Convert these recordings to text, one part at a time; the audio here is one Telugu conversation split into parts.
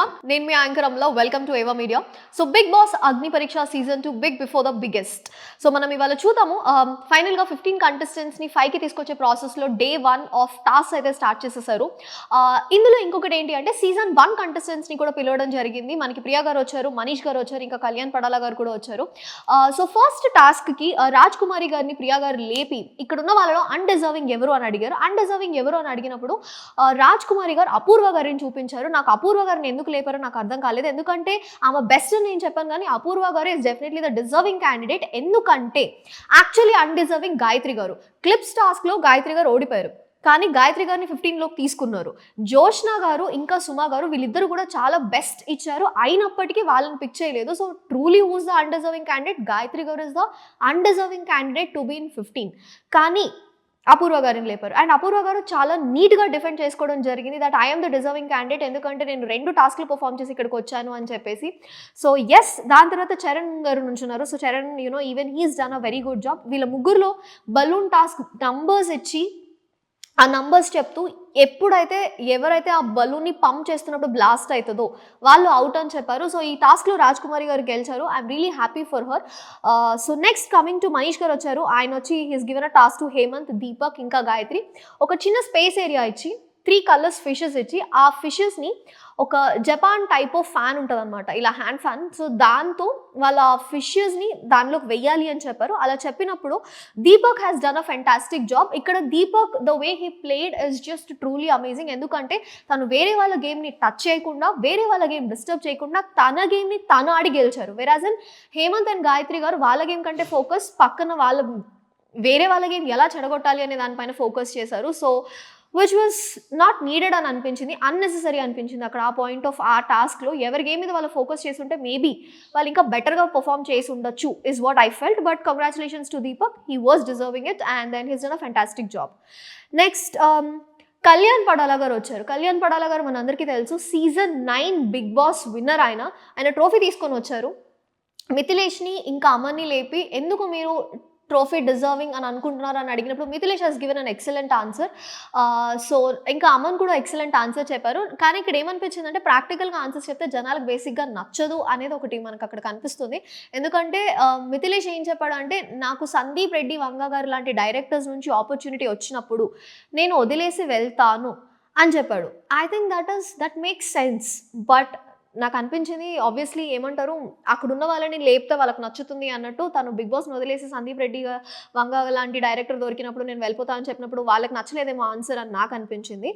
everyone, నేను మీ anchor Amala. Welcome to Eva Media. So Bigg Boss Agni Pariksha season 2 big before the biggest. So మనం ఇవాళ చూద్దాము ఫైనల్ గా 15 కంటెస్టెంట్స్ ని 5 కి తీసుకొచ్చే ప్రాసెస్ లో డే 1 ఆఫ్ టాస్క్ అయితే స్టార్ట్ చేసేసారు. ఇందులో ఇంకొకటి ఏంటి అంటే సీజన్ 1 కంటెస్టెంట్స్ ని కూడా పిలవడం జరిగింది. మనకి ప్రియా గారు వచ్చారు, మనీష్ గారు వచ్చారు, ఇంకా కళ్యాణ్ పడాలా గారు కూడా వచ్చారు. సో ఫస్ట్ టాస్క్ కి రాజ్ కుమారి గారిని ప్రియా గారు లేపి ఇక్కడ ఉన్న వాళ్ళలో అన్డిజర్వింగ్ ఎవరు అని అడిగారు. అన్డిజర్వింగ్ ఎవరు అని అడిగినప్పుడు రాజ్ కుమారి గారు అపూర్వ గారిని చూపించారు. నాకు అపూర్వ గారిని ఎందుకు లేపారో నాకు అర్థం కాలేదు. ఎందుకంటే ఆమె బెస్ట్ నేను చెప్పాను, కానీ అపూర్వ గారు is definitely the deserving candidate. ఎందుకంటే యాక్చువల్లీ అన్డిజర్వింగ్ గాయత్రి గారు. క్లిప్స్ టాస్క్ లో గాయత్రి గారు ఓడిపోయారు, కానీ గాయత్రి గారిని 15లోకి తీసుకున్నారు. జోష్న గారు ఇంకా సుమా గారు వీళ్ళిద్దరు కూడా చాలా బెస్ట్ ఇచ్చారు, అయినప్పటికీ వాళ్ళని పిక్ చేయలేదు. So truly who's the undeserving candidate? Gayatri garu is the undeserving candidate to be in 15. కానీ అపూర్వ గారిని లేపారు. అండ్ అపూర్వ గారు చాలా నీట్గా డిఫెండ్ చేసుకోవడం జరిగింది that I'm the deserving candidate, ఎందుకంటే నేను 2 టాస్క్లు పర్ఫామ్ చేసి ఇక్కడికి వచ్చాను అని చెప్పేసి. సో ఎస్, దాని తర్వాత చరణ్ గారు నుంచున్నారు. So Charan even he's done a very good job. వీళ్ళ ముగ్గురులో బలూన్ టాస్క్ నంబర్స్ ఇచ్చి ఆ నంబర్స్ చెప్తూ ఎప్పుడైతే ఎవరైతే ఆ బలూన్ని పంప్ చేస్తున్నప్పుడు బ్లాస్ట్ అవుతుందో వాళ్ళు అవుట్ అని చెప్పారు. సో ఈ టాస్క్లో రాజ్ కుమారి గారు గెలిచారు. I'm really happy for her. So next coming to Manish గారు వచ్చారు. ఆయన వచ్చి he's given a task to Hemanth, Deepak ఇంకా గాయత్రి. ఒక చిన్న స్పేస్ ఏరియా ఇచ్చి 3 కలర్స్ ఫిషెస్ ఇచ్చి ఆ ఫిషెస్ని ఒక జపాన్ టైప్ ఆఫ్ ఫ్యాన్ ఉంటుంది అనమాట, ఇలా హ్యాండ్ ఫ్యాన్. సో దాంతో వాళ్ళ ఫిషెస్ని దానిలోకి వెయ్యాలి అని చెప్పారు. అలా చెప్పినప్పుడు Deepak has done a fantastic job. ఇక్కడ Deepak the way he played is just truly amazing. ఎందుకంటే తను వేరే వాళ్ళ గేమ్ని టచ్ చేయకుండా, వేరే వాళ్ళ గేమ్ డిస్టర్బ్ చేయకుండా తన గేమ్ని తను ఆడి గెలిచారు. Whereas in Hemant and Gayatri గారు వాళ్ళ గేమ్ కంటే ఫోకస్ పక్కన వాళ్ళ వేరే వాళ్ళ గేమ్ ఎలా చెడగొట్టాలి అనే దానిపైన ఫోకస్ చేశారు. So which was not needed అని అనిపించింది, అన్నెసెసరీ అనిపించింది అక్కడ. ఆ పాయింట్ ఆఫ్ ఆ టాస్క్లో ఎవరి గేమ్ మీద వాళ్ళు ఫోకస్ చేసి ఉంటే మేబీ వాళ్ళు ఇంకా బెటర్గా పర్ఫామ్ చేసి ఉండొచ్చు is what I felt. But congratulations to Deepak, he was deserving it and then he's done a fantastic job. Next Kalyan Padala గారు వచ్చారు. కళ్యాణ్ పడాలా గారు మనందరికీ తెలుసు, సీజన్ 9 బిగ్ బాస్ విన్నర్. ఆయన ట్రోఫీ తీసుకొని వచ్చారు. మిథిలేష్ని ఇంకా అమర్ని లేపి ఎందుకు మీరు ట్రోఫీ డిజర్వింగ్ అని అనుకుంటున్నారు అని అడిగినప్పుడు Mithilesh has given an excellent answer. So ఇంకా అమన్ కూడా ఎక్సలెంట్ ఆన్సర్ చెప్పారు. కానీ ఇక్కడ ఏమనిపించింది అంటే ప్రాక్టికల్గా ఆన్సర్స్ చెప్తే జనాలకు బేసిక్గా నచ్చదు అనేది ఒకటి మనకు అక్కడ కనిపిస్తుంది. ఎందుకంటే మిథిలేష్ ఏం చెప్పాడు అంటే, నాకు సందీప్ రెడ్డి వంగ గారు లాంటి డైరెక్టర్స్ నుంచి ఆపర్చునిటీ వచ్చినప్పుడు నేను వదిలేసి వెళ్తాను అని చెప్పాడు. I think that makes sense. But నాకు అనిపించింది ఆబ్వియస్లీ ఏమంటారు, అక్కడున్న వాళ్ళని లేపితే వాళ్ళకి నచ్చుతుంది అన్నట్టు తను బిగ్ బాస్ని వదిలేసి సందీప్ రెడ్డి వంగ లాంటి డైరెక్టర్ దొరికినప్పుడు నేను వెళ్ళిపోతా అని చెప్పినప్పుడు వాళ్ళకి నచ్చలేదేమో ఆన్సర్ అని నాకు అనిపించింది.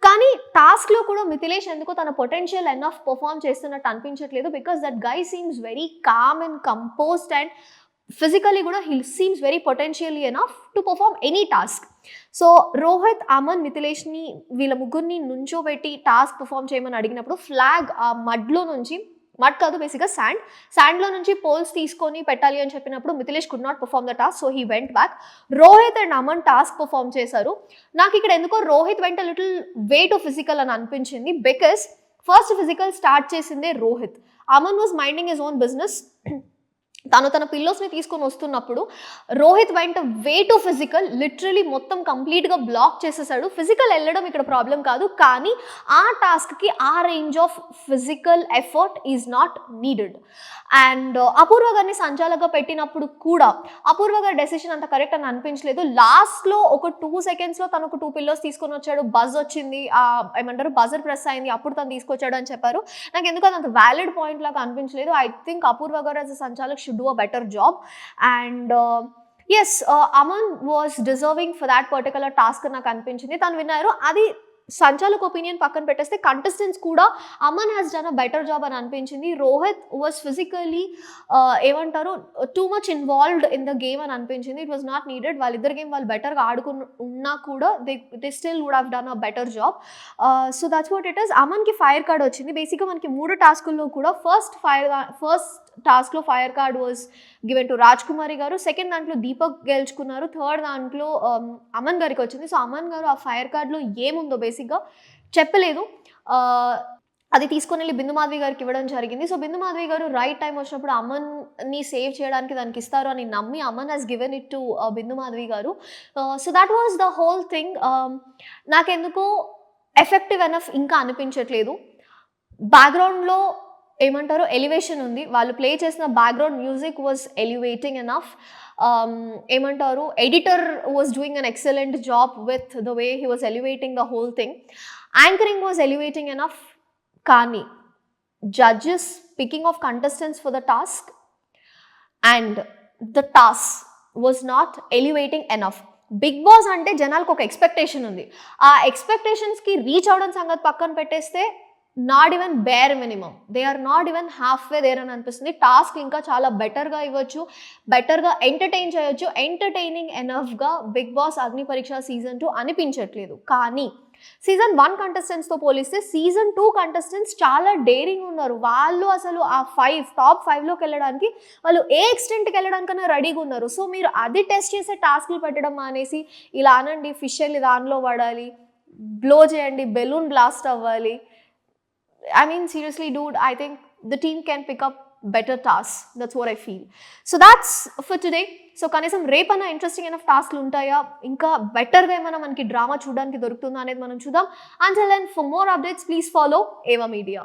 కానీ టాస్క్లో కూడా మిథిలేష్ ఎందుకో తన పొటెన్షియల్ ఎనఫ్ పర్ఫామ్ చేస్తున్నట్టు అనిపించట్లేదు. Because that guy seems very calm and composed and physically కూడా he seems very potentially enough to perform any task. So Rohit, Aman, మిథిలేష్ని వీళ్ళ ముగ్గురిని నుంచోబెట్టి టాస్క్ పర్ఫామ్ చేయమని అడిగినప్పుడు ఫ్లాగ్ ఆ మడ్లో నుంచి, మడ్ కాదు బేసిక్గా శాండ్లో నుంచి పోల్స్ తీసుకొని పెట్టాలి అని చెప్పినప్పుడు Mithilesh could not perform the task. So he went back. Rohit and Aman task perform చేశారు. నాకు ఇక్కడ ఎందుకో రోహిత్ వెంట లిటిల్ వే టు ఫిజికల్ అని అనిపించింది. బికాస్ ఫస్ట్ ఫిజికల్ స్టార్ట్ చేసిందే Rohit. Aman was minding his own business. తన పిల్లోస్ని తీసుకొని వస్తున్నప్పుడు రోహిత్ వెంట వే టు ఫిజికల్, లిటరలీ మొత్తం కంప్లీట్గా బ్లాక్ చేసేసాడు. ఫిజికల్ వెళ్ళడం ఇక్కడ ప్రాబ్లం కాదు, కానీ ఆ టాస్క్కి ఆ range of physical effort is not needed. And Apoorva గారిని సంచాలకుగా పెట్టినప్పుడు కూడా అపూర్వ గారి డెసిషన్ అంత కరెక్ట్ అని అనిపించలేదు. లాస్ట్లో ఒక 2 సెకండ్స్లో తను ఒక 2 పిల్లోస్ తీసుకొని వచ్చాడు, బజ్ వచ్చింది, ఏమంటారు బజర్ ప్రెస్ అయింది, అప్పుడు తను తీసుకొచ్చాడు అని చెప్పారు. నాకు ఎందుకు అంత వ్యాలిడ్ పాయింట్ లాగా అనిపించలేదు. I think Apoorva garu as a sanchalak should do a better job. And yes, Aman was deserving for that particular task నాకు అనిపించింది. తను విన్నారు. అది సంచాలక్ ఒపీనియన్ పక్కన పెట్టేస్తే కంటెస్టెంట్స్ కూడా Aman has done a better job అని అనిపించింది. రోహిత్ వాజ్ ఫిజికలీ ఏమంటారు too much involved in the game అని అనిపించింది. It was not needed. వాళ్ళిద్దరు గేమ్ వాళ్ళు బెటర్గా ఆడుకుని ఉన్నా కూడా they still would have done a better job. So that's what it is. అమన్కి ఫైర్ కార్డ్ వచ్చింది. బేసిక్గా మనకి 3 టాస్కుల్లో కూడా ఫస్ట్ టాస్క్లో fire card was given to Raj Kumari garu. Second దాంట్లో దీపక్ గెలుచుకున్నారు. థర్డ్ దాంట్లో అమన్ గారికి వచ్చింది. సో అమన్ గారు ఆ ఫైర్ కార్డ్లో ఏముందో బేసిక్గా చెప్పలేదు. అది తీసుకొని వెళ్ళి బిందు మాధవి గారికి ఇవ్వడం జరిగింది. సో బిందు మాధవి గారు రైట్ టైం వచ్చినప్పుడు అమన్ని సేవ్ చేయడానికి దానికి ఇస్తారు అని నమ్మి Aman has given it to Bindu Madhavi garu. So that was the whole thing. నాకెందుకో ఎఫెక్టివ్ ఎనఫ్ ఇంకా అనిపించట్లేదు. బ్యాక్గ్రౌండ్లో ఏమంటారు ఎలివేషన్ ఉంది, వాళ్ళు ప్లే చేసిన background music was elevating enough. ఏమంటారు editor was doing an excellent job with the way he was elevating the whole thing. Anchoring was elevating enough. కానీ judges picking of contestants for the task and the task was not elevating enough. Big boss అంటే జనాలకు ఒక ఎక్స్పెక్టేషన్ ఉంది, ఆ ఎక్స్పెక్టేషన్స్కి రీచ్ అవడం సంగతి పక్కన పెట్టేస్తే not even bare minimum, they are not even half way there అని అనిపిస్తుంది. టాస్క్ ఇంకా చాలా బెటర్గా ఇవ్వచ్చు, బెటర్గా ఎంటర్టైన్ చేయొచ్చు. Entertaining ఎనఫ్గా big Boss Agni Pariksha season 2 అనిపించట్లేదు. కానీ సీజన్ 1 కంటెస్టెంట్స్తో పోలిస్తే సీజన్ 2 కంటెస్టెంట్స్ చాలా డేరింగ్ ఉన్నారు. వాళ్ళు అసలు ఆ టాప్ 5లోకి వెళ్ళడానికి వాళ్ళు ఏ ఎక్స్టెంట్కి వెళ్ళడానికన్నా రెడీగా ఉన్నారు. సో మీరు అది టెస్ట్ చేసే టాస్క్లు పెట్టడం మానేసి ఇలా అనండి, ఫిష్ వెళ్ళి దానిలో పడాలి, బ్లో చేయండి, బెలూన్ బ్లాస్ట్ అవ్వాలి. I mean, seriously, dude, I think the team can pick up better tasks. That's what I feel. So that's for today. So కనీసం రేపన్నా ఇంట్రెస్టింగ్ ఎనఫ్ టాస్క్లు ఉంటాయా, ఇంకా బెటర్గా ఏమైనా మనకి డ్రామా చూడడానికి దొరుకుతుందా అనేది మనం చూద్దాం. Until then, for more updates, please follow Eva Media.